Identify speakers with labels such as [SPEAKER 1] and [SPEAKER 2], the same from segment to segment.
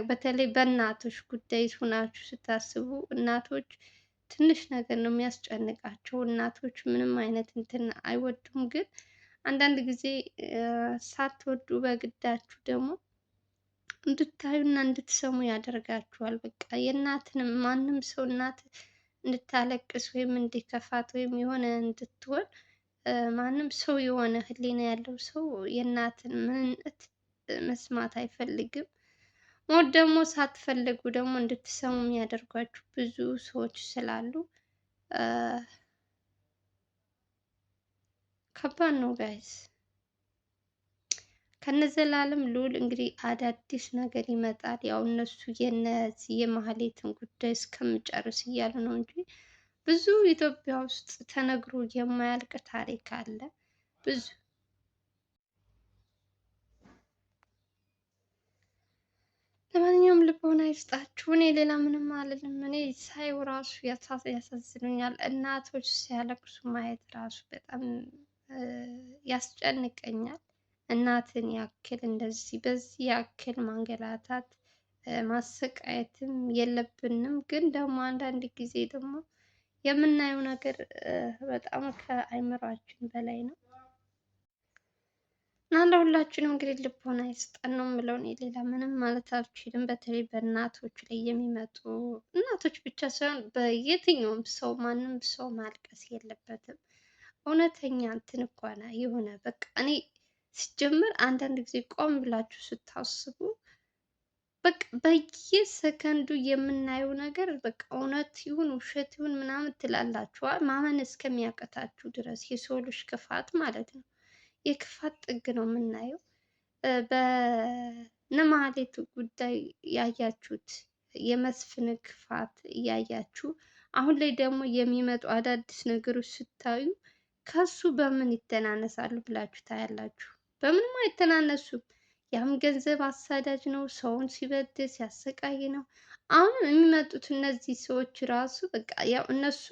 [SPEAKER 1] በተለይ በእናቶች ጉዳይ ሆናችሁ ስታስቡ እናቶች ትንሽ ነገር ነው የሚያስጨንቃቸው። እናቶች ምንም አይነት እንትን አይወዱም። ግን አንዳንድ ጊዜ ሳትወዱ በግዳችሁ ደግሞ እንድታዩና እንድትሰሙ ያደርጋችኋል። በቃ የእናትን ማንም ሰው እናት እንድታለቅስ ወይም እንዲከፋት ወይም የሆነ እንድትሆን ማንም ሰው የሆነ ሕሊና ያለው ሰው የእናትን ምንነት መስማት አይፈልግም። ሞት ደግሞ ሳትፈልጉ ደግሞ እንድትሰሙ የሚያደርጓችሁ ብዙ ሰዎች ስላሉ ከባድ ነው ጋይስ። ከነዘላለም ልዑል እንግዲህ አዳዲስ ነገር ይመጣል። ያው እነሱ የነዚህ የማህሌትን ጉዳይ እስከምጨርስ እያሉ ነው እንጂ ብዙ ኢትዮጵያ ውስጥ ተነግሮ የማያልቅ ታሪክ አለ። ብዙ ለማንኛውም ልቦና ይስጣችሁ። እኔ ሌላ ምንም አልልም። እኔ ሳየው ራሱ ያሳዝኑኛል። እናቶች ሲያለቅሱ ማየት ራሱ በጣም ያስጨንቀኛል። እናትን ያክል እንደዚህ በዚህ ያክል ማንገላታት ማሰቃየትም የለብንም። ግን ደግሞ አንዳንድ ጊዜ ደግሞ የምናየው ነገር በጣም ከአይምሯችን በላይ ነው እና ለሁላችንም እንግዲህ ልቦና ይስጠን ነው የምለው። እኔ ሌላ ምንም ማለት አልችልም። በተለይ በእናቶች ላይ የሚመጡ እናቶች ብቻ ሳይሆን በየትኛውም ሰው ማንም ሰው ማልቀስ የለበትም። እውነተኛ እንትን እንኳን የሆነ በቃ እኔ ሲጀምር አንዳንድ ጊዜ ቆም ብላችሁ ስታስቡ በቃ በየሰከንዱ የምናየው ነገር በቃ እውነት ይሁን ውሸት ይሁን ምናምን ትላላችሁ ማመን እስከሚያቅታችሁ ድረስ የሰው ልጅ ክፋት ማለት ነው። የክፋት ጥግ ነው የምናየው። በነማህሌት ጉዳይ ያያችሁት የመስፍን ክፋት እያያችሁ አሁን ላይ ደግሞ የሚመጡ አዳዲስ ነገሮች ስታዩ ከሱ በምን ይተናነሳሉ ብላችሁ ታያላችሁ። በምንም አይተናነሱም። ያም ገንዘብ አሳዳጅ ነው፣ ሰውን ሲበድል ሲያሰቃይ ነው። አሁን የሚመጡት እነዚህ ሰዎች ራሱ በቃ ያው እነሱ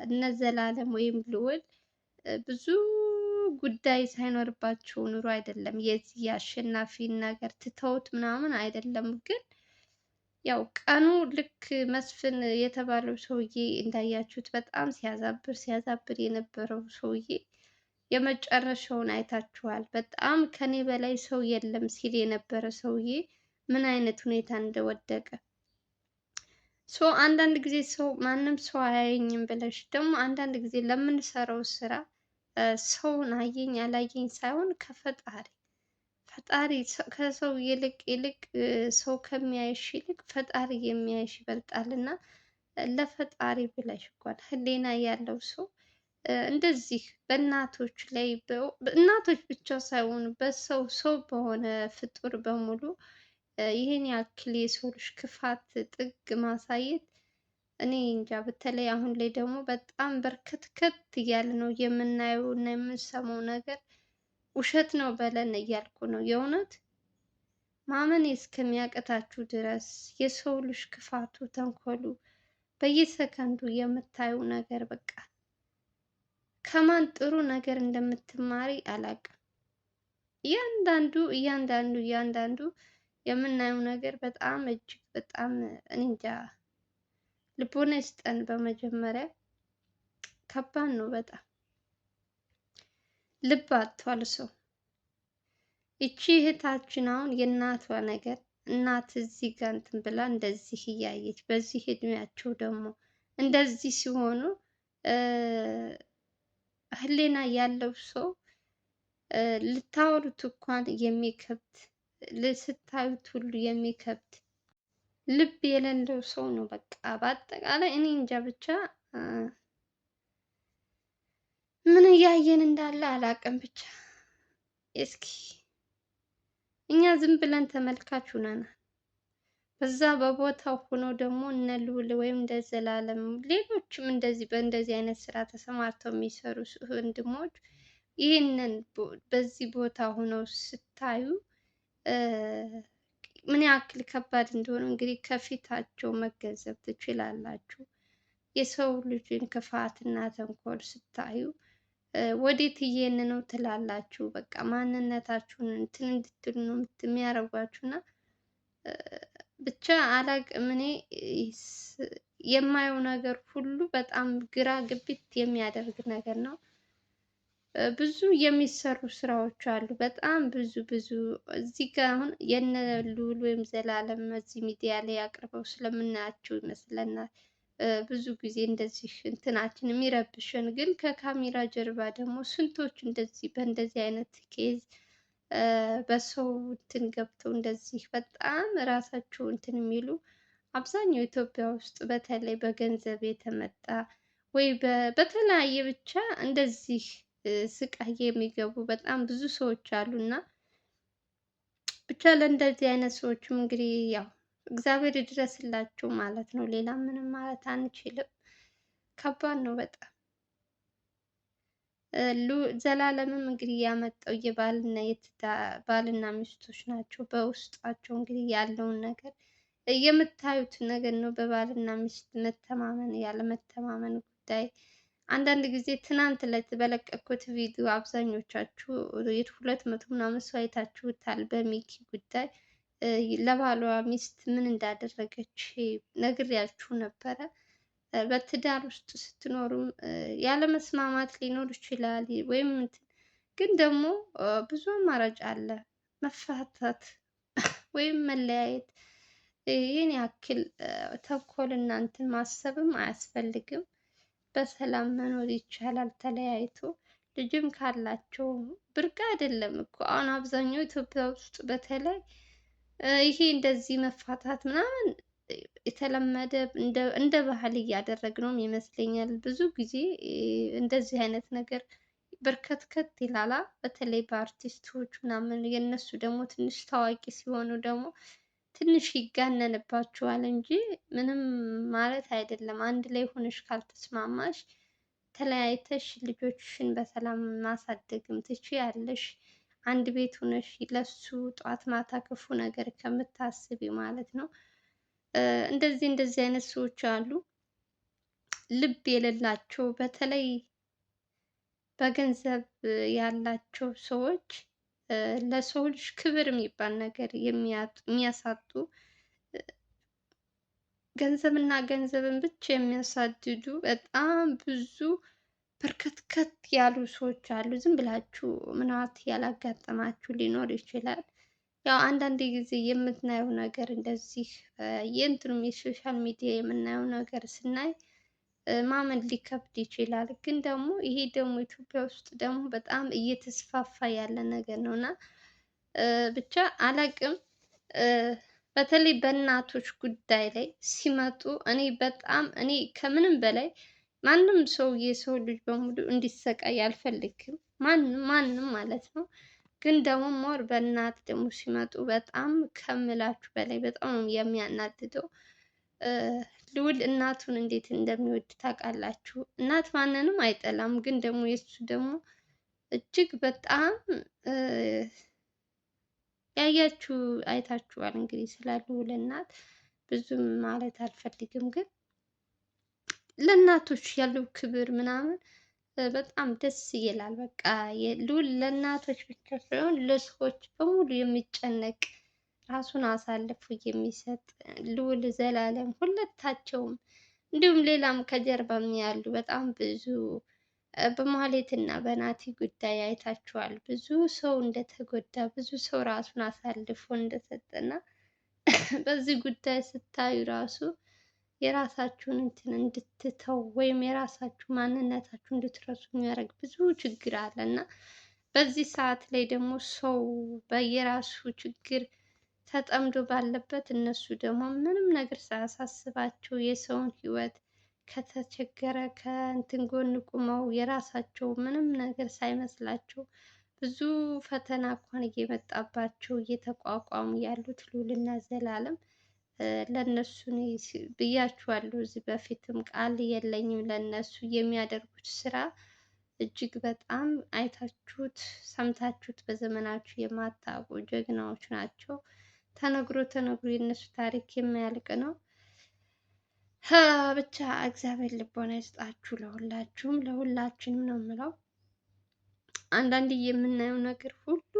[SPEAKER 1] እነ ዘላለም ወይም ልዑል ብዙ ጉዳይ ሳይኖርባቸው ኑሮ አይደለም የዚህ የአሸናፊን ነገር ትተውት ምናምን አይደለም። ግን ያው ቀኑ ልክ መስፍን የተባለው ሰውዬ እንዳያችሁት በጣም ሲያዛብር የነበረው ሰውዬ የመጨረሻውን አይታችኋል። በጣም ከኔ በላይ ሰው የለም ሲል የነበረ ሰውዬ ምን አይነት ሁኔታ እንደወደቀ። አንዳንድ ጊዜ ሰው ማንም ሰው አያየኝም ብለሽ ደግሞ አንዳንድ ጊዜ ለምንሰራው ስራ ሰውን አየኝ አላየኝ ሳይሆን ፈጣሪ ከሰው ይልቅ ሰው ከሚያይሽ ይልቅ ፈጣሪ የሚያይሽ ይበልጣልና ለፈጣሪ ብለሽ እንኳን ሕሊና ያለው ሰው እንደዚህ በእናቶች ላይ እናቶች ብቻ ሳይሆኑ ሰው በሆነ ፍጡር በሙሉ ይህን ያክል የሰው ልጅ ክፋት ጥግ ማሳየት እኔ እንጃ። በተለይ አሁን ላይ ደግሞ በጣም በርከትከት እያለ ነው የምናየው እና የምንሰማው ነገር ውሸት ነው በለን እያልኩ ነው። የእውነት ማመን እስከሚያቅታችሁ ድረስ የሰው ልጅ ክፋቱ፣ ተንኮሉ በየሰከንዱ የምታዩ ነገር በቃ ከማን ጥሩ ነገር እንደምትማሪ አላውቅም። እያንዳንዱ የምናየው ነገር በጣም እጅግ በጣም እንጃ። ልቦና ይስጠን። በመጀመሪያ ከባድ ነው በጣም ልብ አጥቷል ሰው። ይቺ እህታችን አሁን የእናቷ ነገር እናት እዚህ ጋር እንትን ብላ እንደዚህ እያየች በዚህ እድሜያቸው ደግሞ እንደዚህ ሲሆኑ ሕሊና ያለው ሰው ልታወሩት እንኳን የሚከብድ ስታዩት ሁሉ የሚከብድ ልብ የሌለው ሰው ነው። በቃ በአጠቃላይ እኔ እንጃ ብቻ ምን እያየን እንዳለ አላውቅም። ብቻ እስኪ እኛ ዝም ብለን ተመልካች ሆነናል። በዛ በቦታው ሆኖ ደግሞ እነ ልዑል ወይም እንደ ዘላለም ሌሎችም እንደዚህ በእንደዚህ አይነት ስራ ተሰማርተው የሚሰሩ ወንድሞች ይህንን በዚህ ቦታ ሆነው ስታዩ ምን ያክል ከባድ እንደሆነ እንግዲህ ከፊታቸው መገንዘብ ትችላላችሁ። የሰው ልጅን ክፋትና ተንኮል ስታዩ ወዴት እየሄድን ነው ትላላችሁ። በቃ ማንነታችሁን እንትን እንድትሉ ነው የሚያደርጓችሁ እና ብቻ አላቅም እኔ የማየው ነገር ሁሉ በጣም ግራ ግብት የሚያደርግ ነገር ነው። ብዙ የሚሰሩ ስራዎች አሉ። በጣም ብዙ እዚህ ጋር አሁን የነ ልዑል ወይም ዘላለም እዚህ ሚዲያ ላይ አቅርበው ስለምናያቸው ይመስለናል ብዙ ጊዜ እንደዚህ እንትናችን የሚረብሽን፣ ግን ከካሜራ ጀርባ ደግሞ ስንቶች እንደዚህ በእንደዚህ አይነት ኬዝ በሰው እንትን ገብተው እንደዚህ በጣም ራሳቸው እንትን የሚሉ አብዛኛው ኢትዮጵያ ውስጥ በተለይ በገንዘብ የተመጣ ወይ በተለያየ ብቻ እንደዚህ ስቃይ የሚገቡ በጣም ብዙ ሰዎች አሉና ብቻ ለእንደዚህ አይነት ሰዎችም እንግዲህ ያው እግዚአብሔር ይድረስላቸው ማለት ነው። ሌላ ምንም ማለት አንችልም። ከባድ ነው በጣም። ዘላለምም እንግዲህ ያመጣው ባልና ሚስቶች ናቸው። በውስጣቸው እንግዲህ ያለውን ነገር የምታዩት ነገር ነው። በባልና ሚስት መተማመን ያለመተማመን ጉዳይ አንዳንድ ጊዜ ትናንት ዕለት በለቀኩት ቪዲዮ አብዛኞቻችሁ 200 ምናምን ሰው አይታችሁታል። በሚኪ ጉዳይ ለባሏ ሚስት ምን እንዳደረገች ነግሬያችሁ ነበረ። በትዳር ውስጥ ስትኖሩም ያለመስማማት ሊኖር ይችላል። ወይም ግን ደግሞ ብዙ አማራጭ አለ። መፋታት ወይም መለያየት። ይህን ያክል ተንኮል እና እንትን ማሰብም አያስፈልግም። በሰላም መኖር ይቻላል ተለያይቶ። ልጅም ካላቸው ብርቅ አይደለም እኮ አሁን አብዛኛው ኢትዮጵያ ውስጥ በተለይ ይሄ እንደዚህ መፋታት ምናምን የተለመደ እንደ ባህል እያደረግነውም ይመስለኛል። ብዙ ጊዜ እንደዚህ አይነት ነገር በርከትከት ይላላ። በተለይ በአርቲስቶች ምናምን የነሱ ደግሞ ትንሽ ታዋቂ ሲሆኑ ደግሞ ትንሽ ይጋነንባቸዋል እንጂ ምንም ማለት አይደለም። አንድ ላይ ሆነሽ ካልተስማማሽ ተለያይተሽ ልጆችሽን በሰላም ማሳደግም ትችያለሽ። አንድ ቤት ሆነሽ ለሱ ጧት ማታ ክፉ ነገር ከምታስቢ ማለት ነው። እንደዚህ አይነት ሰዎች አሉ፣ ልብ የሌላቸው በተለይ በገንዘብ ያላቸው ሰዎች ለሰው ልጅ ክብር የሚባል ነገር የሚያሳጡ ገንዘብና ገንዘብን ብቻ የሚያሳድዱ በጣም ብዙ በርከትከት ያሉ ሰዎች አሉ። ዝም ብላችሁ ምናት ያላጋጠማችሁ ሊኖር ይችላል። ያው አንዳንድ ጊዜ የምናየው ነገር እንደዚህ የእንትኑም የሶሻል ሚዲያ የምናየው ነገር ስናይ ማመን ሊከብድ ይችላል። ግን ደግሞ ይሄ ደግሞ ኢትዮጵያ ውስጥ ደግሞ በጣም እየተስፋፋ ያለ ነገር ነው እና ብቻ አላቅም። በተለይ በእናቶች ጉዳይ ላይ ሲመጡ እኔ ከምንም በላይ ማንም ሰው የሰው ልጅ በሙሉ እንዲሰቃይ አልፈልግም። ማንም ማለት ነው። ግን ደግሞ ሞር በእናት ደግሞ ሲመጡ በጣም ከምላችሁ በላይ በጣም ነው የሚያናድደው። ልዑል እናቱን እንዴት እንደሚወድ ታውቃላችሁ? እናት ማንንም አይጠላም። ግን ደግሞ የሱ ደግሞ እጅግ በጣም ያያችሁ አይታችኋል። እንግዲህ ስለ ልዑል እናት ብዙም ማለት አልፈልግም። ግን ለእናቶች ያለው ክብር ምናምን በጣም ደስ ይላል። በቃ ልዑል ለእናቶች ብቻ ሳይሆን ለሰዎች በሙሉ የሚጨነቅ ራሱን አሳልፎ የሚሰጥ ልዑል፣ ዘላለም ሁለታቸውም፣ እንዲሁም ሌላም ከጀርባም ያሉ በጣም ብዙ በማህሌትና በናቲ ጉዳይ አይታችኋል። ብዙ ሰው እንደተጎዳ፣ ብዙ ሰው ራሱን አሳልፎ እንደሰጠና በዚህ ጉዳይ ስታዩ ራሱ የራሳችሁን እንትን እንድትተው ወይም የራሳችሁ ማንነታችሁ እንድትረሱ የሚያደርግ ብዙ ችግር አለ እና በዚህ ሰዓት ላይ ደግሞ ሰው በየራሱ ችግር ተጠምዶ ባለበት እነሱ ደግሞ ምንም ነገር ሳያሳስባቸው የሰውን ሕይወት ከተቸገረ ከእንትን ጎን ቁመው የራሳቸው ምንም ነገር ሳይመስላቸው ብዙ ፈተና እንኳን እየመጣባቸው እየተቋቋሙ ያሉት ልዑልና ዘላለም ለነሱ ብያችኋለሁ። እዚህ በፊትም ቃል የለኝም ለነሱ የሚያደርጉት ስራ እጅግ በጣም አይታችሁት ሰምታችሁት በዘመናችሁ የማታውቁ ጀግናዎች ናቸው። ተነግሮ የነሱ ታሪክ የማያልቅ ነው። ብቻ እግዚአብሔር ልቦና ይስጣችሁ ለሁላችሁም፣ ለሁላችንም ነው የምለው። አንዳንዴ የምናየው ነገር ሁሉ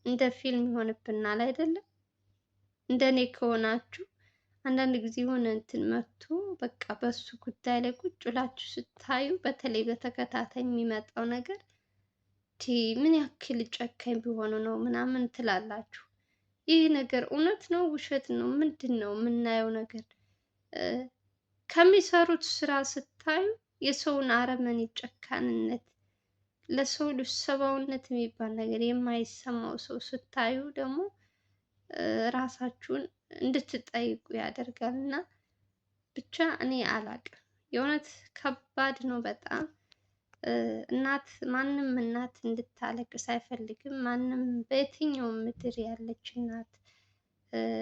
[SPEAKER 1] እንደ ፊልም ይሆንብናል አይደለም? እንደኔ ከሆናችሁ አንዳንድ ጊዜ የሆነ እንትን መጥቶ በቃ በሱ ጉዳይ ላይ ቁጭ ብላችሁ ስታዩ፣ በተለይ በተከታታይ የሚመጣው ነገር ምን ያክል ጨካኝ ቢሆኑ ነው ምናምን ትላላችሁ። ይህ ነገር እውነት ነው ውሸት ነው ምንድን ነው የምናየው ነገር? ከሚሰሩት ስራ ስታዩ የሰውን አረመኔ ጨካንነት፣ ለሰው ልጅ ሰብአዊነት የሚባል ነገር የማይሰማው ሰው ስታዩ ደግሞ ራሳችሁን እንድትጠይቁ ያደርጋል። እና ብቻ እኔ አላቅም፣ የእውነት ከባድ ነው በጣም። እናት ማንም እናት እንድታለቅስ አይፈልግም። ማንም በየትኛውም ምድር ያለች እናት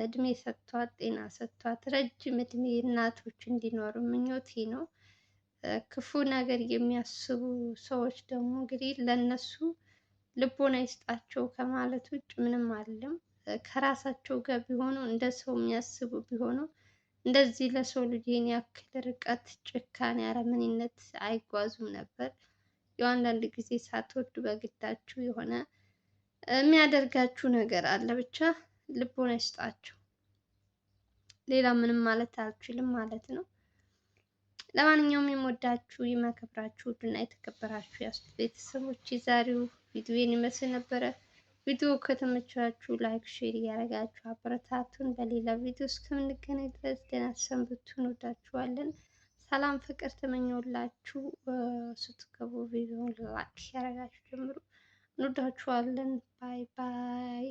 [SPEAKER 1] እድሜ ሰጥቷት ጤና ሰጥቷት ረጅም እድሜ እናቶች እንዲኖሩ ምኞቴ ነው። ክፉ ነገር የሚያስቡ ሰዎች ደግሞ እንግዲህ ለነሱ ልቦና ይስጣቸው ከማለት ውጭ ምንም አለም። ከራሳቸው ጋር ቢሆኑ እንደ ሰው የሚያስቡ ቢሆኑ እንደዚህ ለሰው ልጅ ይህን ያክል ርቀት ጭካኔ፣ አረመኔነት አይጓዙም ነበር። ያው አንዳንድ ጊዜ ሳትወዱ በግዳችሁ የሆነ የሚያደርጋችሁ ነገር አለ። ብቻ ልቦና ይስጣቸው። ሌላ ምንም ማለት አልችልም ማለት ነው። ለማንኛውም የምወዳችሁ የማከብራችሁ ውድና የተከበራችሁ ያስቱ ቤተሰቦች የዛሬው ቪዲዮን ይመስል ነበረ። ቪዲዮ ከተመቻችሁ ላይክ፣ ሼር እያደረጋችሁ አበረታቱን። በሌላ ቪዲዮ እስከምንገናኝ ድረስ ደህና ሰንብቱ። እንወዳችኋለን። ሰላም ፍቅር ተመኘውላችሁ። ስትገቡ ቪዲዮን ላይክ ያደረጋችሁ ጀምሩ። እንወዳችኋለን። ባይ ባይ።